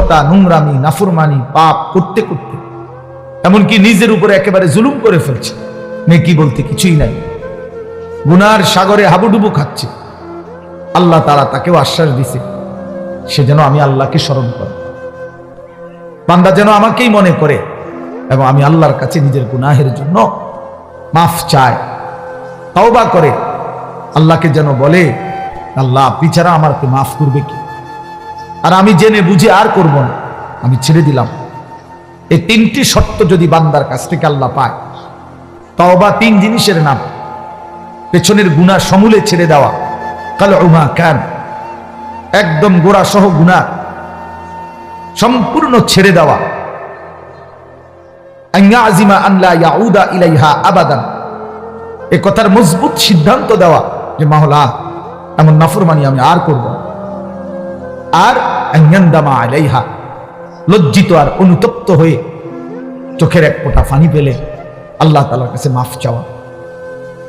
অশ্লীলতা, নোংরামি, নাফরমানি, পাপ করতে করতে এমনকি নিজের উপরে একেবারে জুলুম করে ফেলছে, নেকি বলতে কিছুই নাই, গুনার সাগরে হাবুডুবু খাচ্ছে। আল্লাহ তাআলা তাকেও আশ্বাস দিছে, সে যেন আমি আল্লাহকে স্মরণ করে, বান্দা যেন আমাকেই মনে করে এবং আমি আল্লাহর কাছে নিজের গুনাহের জন্য মাফ চায়, তওবা করে আল্লাহকে যেন বলে, আল্লাহ আপনি ছাড়া আমাকে মাফ করবে কি, আর আমি জেনে বুঝে আর করব না, আমি ছেড়ে দিলাম। এই তিনটি শর্ত যদি বান্দার কাছ থেকে আল্লাহ পায়, তওবা তিন জিনিসের নাম, পেছনের গুনাহ সমূলে ছেড়ে দেওয়া, কালউমা কান, একদম গোড়া সহ গুনাহ সম্পূর্ণ ছেড়ে দেওয়া, আইয়াজিমা আন লা ইয়াউদা ইলাইহা আবাদান, এই কথার মজবুত সিদ্ধান্ত দেওয়া যে মাওলা এমন নাফরমানি আমি আর করব না, আর আইয়ান্দামা আলাইহা, লজ্জিত আর অনুতপ্ত হয়ে চোখের এক ফোঁটা পানি পেলে আল্লাহ তাআলার কাছে মাফ চাওয়া।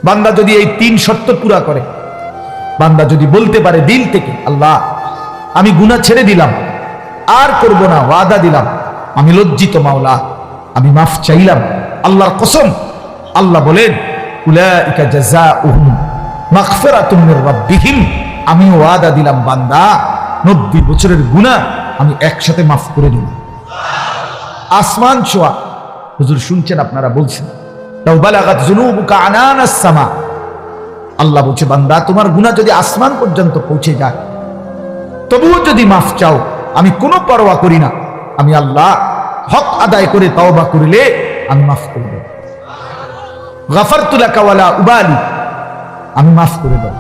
বান্দা যদি এই তিন শর্ত পুরা করে, বান্দা যদি বলতে পারে দিল থেকে, আল্লাহ আমি গুনাহ ছেড়ে দিলাম, আর করব না, ওয়াদা দিলাম, আমি লজ্জিত মাওলা, আমি মাফ চাইলাম, আল্লাহর কসম, আল্লাহ বলেন উলাইকা জাযাউহুম মাগফিরাতুম মির রাব্বিহিম, আমি ওয়াদা দিলাম বান্দা 90 বছরের গুনাহ আমি একসাথে মাফ করে দিলাম। আসমান ছোঁয়া, হুজুর শুনছেন, আপনারা বলছেন লাউ বালাগাত যুনুবুকা আনানাস সামা, আল্লাহ বলছে বান্দা তোমার গুনাহ যদি আসমান পর্যন্ত পৌঁছে যায়, তবুও যদি মাফ চাও আমি কোনো পরোয়া করি না, আমি আল্লাহ হক আদায় করে তওবা করলে আমি মাফ করে দেব। গাফারতু লাকা ওয়ালা উবালি, আমি মাফ করে দেব।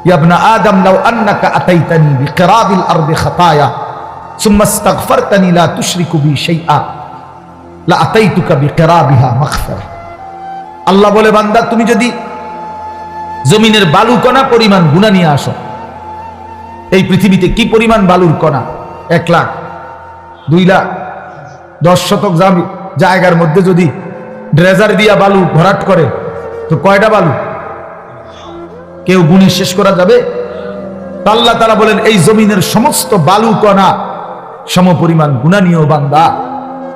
ইয়া ইবনা আদম লাউ আন্নাকা আতাইতানি বিকিরাবিল আরদি খাতায়া সুম্মা ইস্তাগফারতানি লা তুশরিকু বি শাইআ লা আতাইতুকা বিকিরাবিহা মাগফিরা। আল্লাহ বলে বান্দা তুমি যদি জমিনের বালু কণা পরিমাণ গুনাহ নিয়ে আসো, এই পৃথিবীতে কি পরিমাণ বালুর কণা, 1 লাখ, 2 লাখ, 10 শতক জায়গার মধ্যে যদি ড্রেজার দিয়া বালু ভরাট করে তো কয়টা বালু কেউ গুণে শেষ করা যাবে? আল্লাহ তাআলা বলেন এই জমিনের সমস্ত বালু কণা সম পরিমাণ গুনাহ নিয়েও বান্দা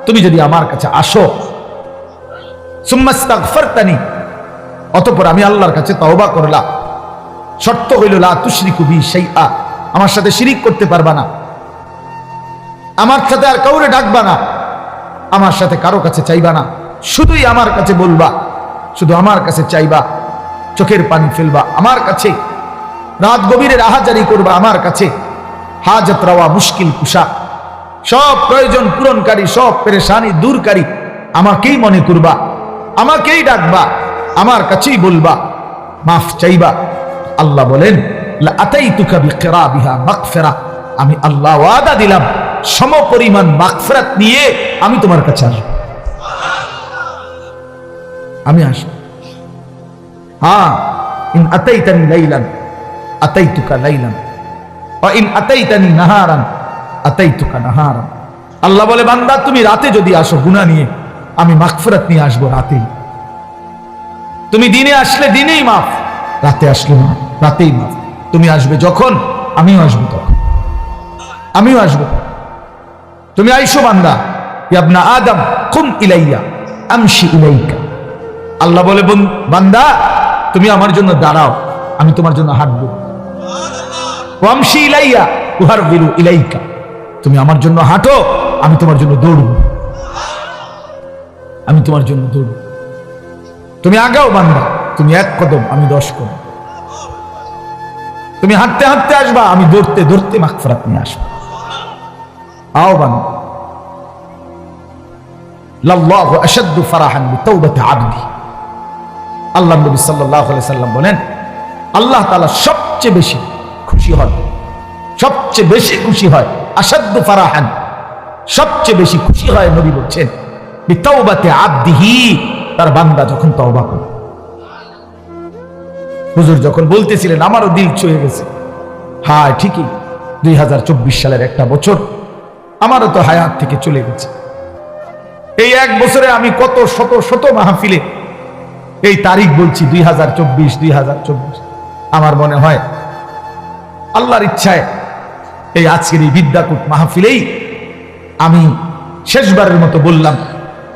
তুমি যদি আমার কাছে আসো, সুম্মা ইস্তাগফারতানি, অতঃপর আমি আল্লাহর কাছে তওবা করলাম, শর্ত হইল লা তুশরিকু বি শাইআ, আমার সাথে শিরিক করতে পারবা না, আমার সাথে আর কাউরে ডাকবা না, আমার সাথে কারো কাছে চাইবা না, শুধুই আমার কাছে বলবা, শুধু আমার কাছে চাইবা, চোখের পানি ফেলবা আমার কাছে, রাত গভীরে রাহাজারি করবা আমার কাছে, হাজত রাওয়া মুশকিল কুশা, সব প্রয়োজন পূরণকারী, সব পেরেশানি দূরকারী আমাকেই মনে করবা, আমাকেই ডাকবা, আমার কাছেই বলবা, মাফ চাইবা। আল্লাহ বলেন লা আতাইতুকা বিকিরাবিহা মাগফিরা, আমি আল্লাহ ওয়াদা দিলাম সমপরিমাণ মাগফিরাত নিয়ে আমি তোমার কাছে আসব, আমি আসব। হ্যাঁ, ইন আতাইতানি লাইলান আতাইতুকা লাইলান ওয়া ইন আতাইতানি নাহারান আতাইতুকা নাহারান। আল্লাহ বলে বান্দা তুমি রাতে যদি আসো গুনাহ নিয়ে, আমি মাগফিরাত নিয়ে আসবো রাতেই। তুমি দিনে আসলে দিনেই মাফ, রাতে আসলে মাফ, রাতেই মাফ। তুমি আসবে যখন, আমিও আসবো তখন, আমিও আসবো। তুমি আইসো বান্দা, ইয়া ইবনা আদম কুম ইলাইয়া আমশি ইলাইকা। আল্লাহ বলে বান্দা তুমি আমার জন্য দাঁড়াও, আমি তোমার জন্য হাঁটবো। ওয়ামশি ইলাইয়া উহারবিলু ইলাইকা, তুমি আমার জন্য হাঁটো, আমি তোমার জন্য দৌড়বো, আমি তোমার জন্য দৌড়বো। তুমি আগাও বান্দা, তুমি 1 কদম, আমি 10 কদম। তুমি হাঁটতে হাঁটতে আসবা, আমি দৌড়তে দৌড়তে মাগফিরাত নিয়ে আসবো। আও বান্দা, লাল্লাহু আশাদ্দু ফারাহান বিতাওবাতি আবদি। আল্লাহ নবী সাল্লাল্লাহু আলাইহি সাল্লাম বলেন আল্লাহ তাআলা সবচেয়ে বেশি খুশি হন, সবচেয়ে বেশি খুশি হয়, আশাদ্দু ফারাহান, সবচেয়ে বেশি খুশি হয় নবী বলছেন বিতাওবাতি আবদিহি, তার বান্দা যখন তওবা করে। হুজুর যখন বলতেছিলেন আমারও দিল ছুঁয়ে গেছে। হ্যাঁ ঠিকই, 2024 সালের একটা বছর আমারও তো হায়াত থেকে চলে গেছে। এই 1 বছরে আমি কত শত শত মাহফিলে এই তারিখ বলছি 2024। আমার মনে হয় আল্লাহর ইচ্ছায় এই আজকের এই বিদ্যাকূট মাহফিলেই আমি শেষবারের মতো বললাম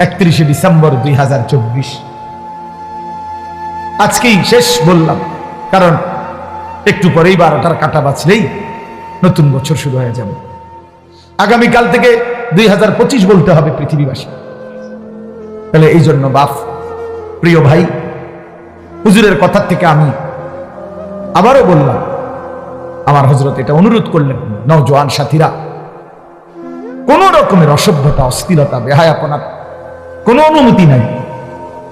31শে ডিসেম্বর 2024 আজকেই শেষ বললাম, কারণ একটু পরেই 12টার কাঁটা বাজলেই নতুন বছর শুরু হয়ে যাবে। আগামীকাল থেকে 2025 বলতে হবে পৃথিবীবাসী। তাহলে এই জন্য বাপ, প্রিয় ভাই, হুজুরের কথা থেকে আমি আবারও বললাম, আমার হযরত এটা অনুরোধ করলেন, নওজোয়ান সাথীরা, কোন রকমের অসভ্যতা, অস্থিরতা, বেহায়াপনার কোন অনুমতি নাই।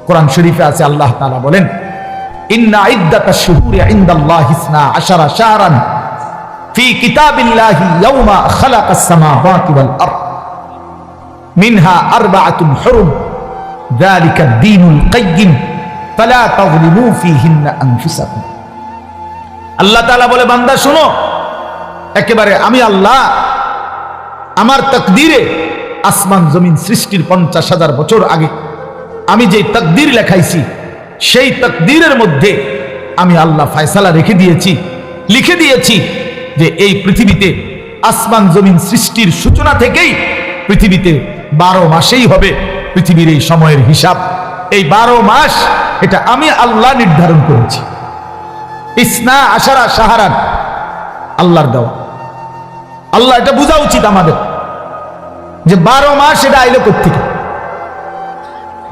কোরআন শরীফে আছে, আল্লাহ তাআলা বলেন, ইন্না ইদ্দাতাশ শুহুরি ইনদাল্লাহি 12 শাহরান ফি কিতাবিল্লাহি ইয়াওমা খালাকাস সামাওয়াতি ওয়াল আরদ মিনহা আরবাআতুন হুরুম যালিকা দ্বীনুল কাইয়্যিম ফালা তাযলিমু ফীহিন্না আনফুসাকুম। আল্লাহ তাআলা বলে, বান্দা শোনো, একেবারে আমি আল্লাহ আমার তাকদীরে আসমান জমিন সৃষ্টির 50,000 বছর আগে আমি যে তাকদীর লেখাইছি, সেই তাকদীরের মধ্যে আমি আল্লাহ ফয়সালা রেখে দিয়েছি, লিখে দিয়েছি যে এই পৃথিবীতে আসমান জমিন সৃষ্টির সূচনা থেকেই পৃথিবীতে 12 মাসেই হবে পৃথিবীর এই সময়ের হিসাব। এই 12 মাস এটা আমি আল্লাহ নির্ধারণ করেছি। 12 শাহরান আল্লাহর দেওয়া। আল্লাহ এটা বোঝা উচিত আমাদের যে 12 মাস এটা আইলো কোত্থেকে,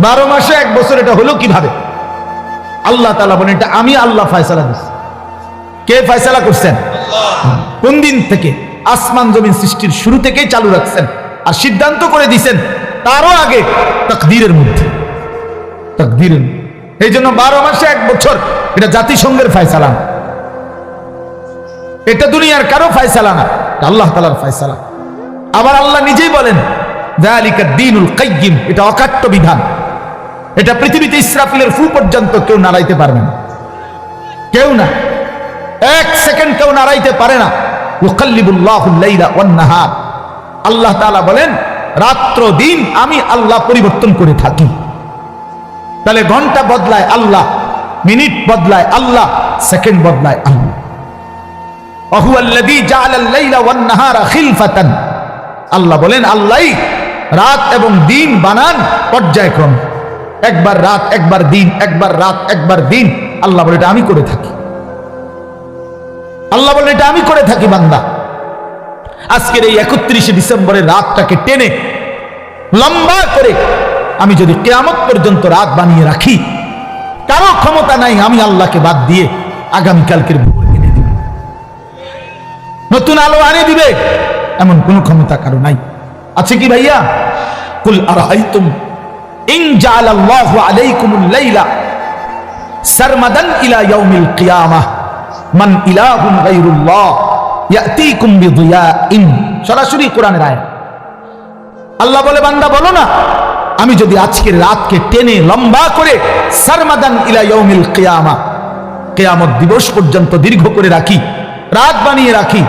12 মাসে 1 বছর এটা হলো কিভাবে? আল্লাহ তাআলা বলেন, এটা আমি আল্লাহ ফয়সালা দিচ্ছি। কে ফয়সালা করছেন? কোন দিন থেকে? আসমান জমিন সৃষ্টির শুরু থেকেই চালু রাখছেন, আর সিদ্ধান্ত করে দিয়েছেন তারও আগে তাকদীরের মধ্যে। তাকদীরের এই জন্য 12 মাসে 1 বছর এটা জাতিসংঘের ফয়সালা না, এটা দুনিয়ার কারো ফয়সালা না, আল্লাহ তাআলার ফয়সালা। আবার আল্লাহ নিজেই বলেন, যালিকা দ্বীনুল কাইয়্যিম, এটা অকাট্য বিধান। এটা পৃথিবীতে ইসরাফিলের ফু পর্যন্ত কেউ নাড়াইতে পারবে না, কেউ না, 1 সেকেন্ড কেউ নাড়াইতে পারে না। ইউকাল্লিবুল্লাহুল লাইলা ওয়ান নাহার, আল্লাহ তাআলা বলেন, রাত্র দিন আমি আল্লাহ পরিবর্তন করে থাকি। তাহলে ঘন্টা বদলায় আল্লাহ, মিনিট বদলায় আল্লাহ, সেকেন্ড বদলায় আল্লাহ। ওয়াহুয়াল্লাযী জাআলাল লাইলা ওয়ান নাহারা খিলফাতান, আল্লাহ বলেন, আল্লাহই রাত এবং দিন বানান পর্যায়ক্রমে, একবার রাত একবার দিন, একবার রাত একবার দিন। আল্লাহ বলে, এটা আমি করে থাকি। আল্লাহ বলে, এটা আমি করে থাকি বান্দা। আজকের এই 31শে ডিসেম্বরের রাতটাকে টেনে লম্বা করে আমি যদি কিয়ামত পর্যন্ত রাত বানিয়ে রাখি, কারো ক্ষমতা নাই আমি আল্লাহকে বাদ দিয়ে আগামীকালকের ভোর এনে দিবে, নতুন আলো আনে দিবে, এমন কোন ক্ষমতা কারো নাই। আছে কি ভাইয়া? কুল আরাআইতুম ইন জাআলাল্লাহু আলাইকুমুল লাইলা সারমাদান ইলা ইয়াউমিল কিয়ামাহ মান ইলাহুন গায়রুল্লাহ ইয়াতিকুম বিদিয়াইন। সরাসরি কোরআনের আয়াত। আল্লাহ বলে, বান্দা বলো না, আমি যদি আজকের রাতকে টেনে লম্বা করে সারমাদান ইলা ইয়াউমিল কিয়ামাহ, কিয়ামত দিবস পর্যন্ত দীর্ঘ করে রাখি, রাত বানিয়ে রাখি,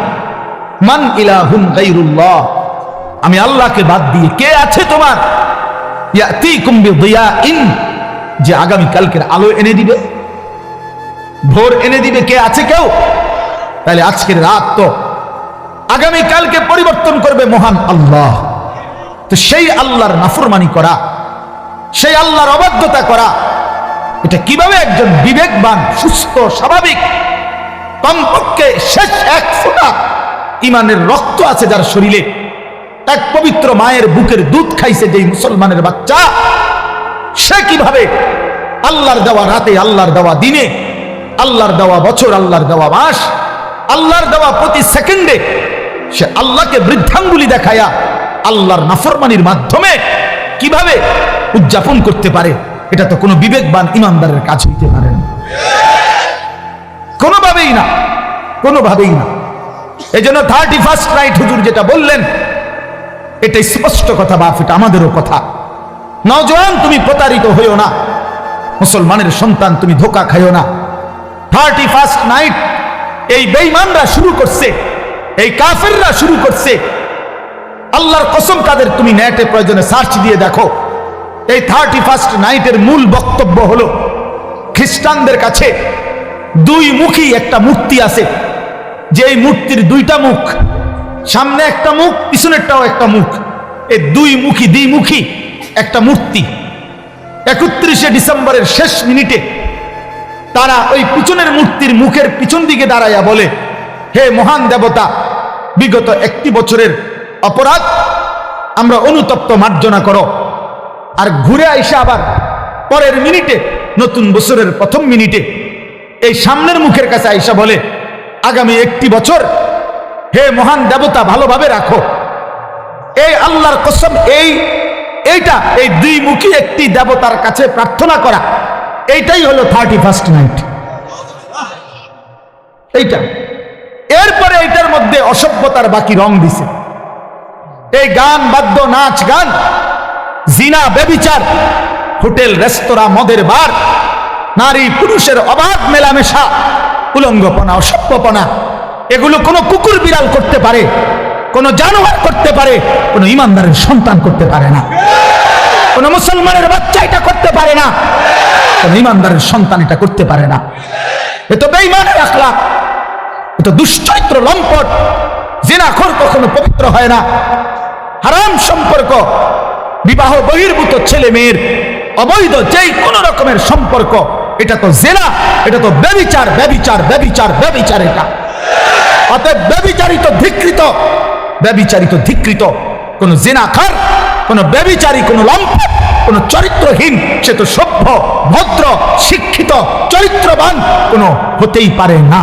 মান ইলাহুন গায়রুল্লাহ, আমি আল্লাহকে বাদ দিয়ে কে আছে তোমার, ইয়াতিকুম বিদিয়াইন, যে আগামী কালকের আলো এনে দিবে, ভোর এনে দিবে, কে আছে কেউ? তাহলে আজকের রাত তো আগামী কালকে পরিবর্তন করবে মহান আল্লাহ। তো সেই আল্লাহর নাফরমানি করা, সেই আল্লাহর অবাধ্যতা করা, এটা কিভাবে একজন বিবেকবান, সুস্থ, স্বাভাবিক, কমপক্ষে শেষ 1 ফোঁটা ইমানের রক্ত আছে যার শরীরে, এক পবিত্র মায়ের বুকের দুধ খাইছে যেই মুসলমানের বাচ্চা, সে কিভাবে আল্লাহর দেওয়া রাতে, আল্লাহর দেওয়া দিনে, আল্লাহর দেওয়া বছর, আল্লাহর দেওয়া মাস, আল্লাহর দেওয়া প্রতি সেকেন্ডে সে আল্লাহকে বৃদ্ধাঙ্গুলি দেখায়া আল্লাহর নাফরমানির মাধ্যমে কিভাবে উদযাপন করতে পারে? এটা তো কোনো বিবেকবান ইমানদারের কাজ হইতে পারে না, কোনোভাবেই না, কোনোভাবেই না। এই জন্য 31st নাইট হুজুর যেটা বললেন, এটা স্পষ্ট কথা বাপ, এটা আমাদেরও কথা। নওজোয়ান, তুমি প্রতারিত হইও না, মুসলমানের সন্তান তুমি ধোঁকা খাইও না। 31st নাইট এই বেঈমানরা শুরু করছে, এই কাফেররা শুরু করছে। আল্লাহর কসম, কাদের তুমি নেটে প্রয়োজনে সার্চ দিয়ে দেখো, এই 31st নাইটের মূল বক্তব্য হলো, খ্রিস্টানদের কাছে 2 মুখী একটা মূর্তি আছে, যে এই মূর্তির 2টা মুখ, সামনে একটা মুখ, পিছনেরটাও একটা মুখ, এই দ্বিমুখী একটা মূর্তি। 31শে ডিসেম্বরের শেষ মিনিটে তারা ওই পিছনের মূর্তির মুখের পিছন দিকে দাঁড়াইয়া বলে, হে মহান দেবতা, বিগত 1 বছরের অপরাধ আমরা অনুতপ্ত মার্জনা করো। আর ঘুরে আইসা আবার পরের মিনিটে, নতুন বছরের প্রথম মিনিটে এই সামনের মুখের কাছে আইসা বলে, আগামী 1 বছর হে মহান দেবতা ভালোভাবে রাখো। এই আল্লাহর কসম, এই দ্বিমুখী একটি দেবতার কাছে প্রার্থনা করা, এইটাই হলো 31st নাইট। এইটা এরপরে এইটার মধ্যে অসভ্যতার বাকি রং দিছে। এই গান বাদ্য, নাচ গান, জিনা, ব্যভিচার, হোটেল রেস্তোরাঁ, মদের বার, নারী পুরুষের অবাধ মেলামেশা, উলঙ্গপনা, অসভ্যপনা, এগুলো কোনো কুকুর বিড়াল করতে পারে, কোনো জানোয়ার করতে পারে, কোনো ইমানদারের সন্তান করতে পারে না। কোনো মুসলমানের বাচ্চা এটা করতে পারে না, কোনো ইমানদারের সন্তান এটা করতে পারে না। এ তো বেঈমানের আখলাক, এ তো দুশ্চরিত্র, লম্পট। জিনাখোর কখনো পবিত্র হয় না। হারাম সম্পর্ক, বিবাহ বহির্ভূত ছেলে মেয়ের অবৈধ যেই কোন রকমের সম্পর্ক, এটা তো জিনা, এটা তো ব্যভিচার, ব্যভিচার, ব্যভিচার, ব্যভিচার। এটা অতএব ব্যভিচারিত ধিকৃত, ব্যভিচারিত ধিকৃত কোন জিনাখার, কোন ব্যভিচারী, কোন লম্পট, কোন চরিত্রহীন, সে তো সভ্য, ভদ্র, শিক্ষিত, চরিত্রবান কোন হতেই পারে না।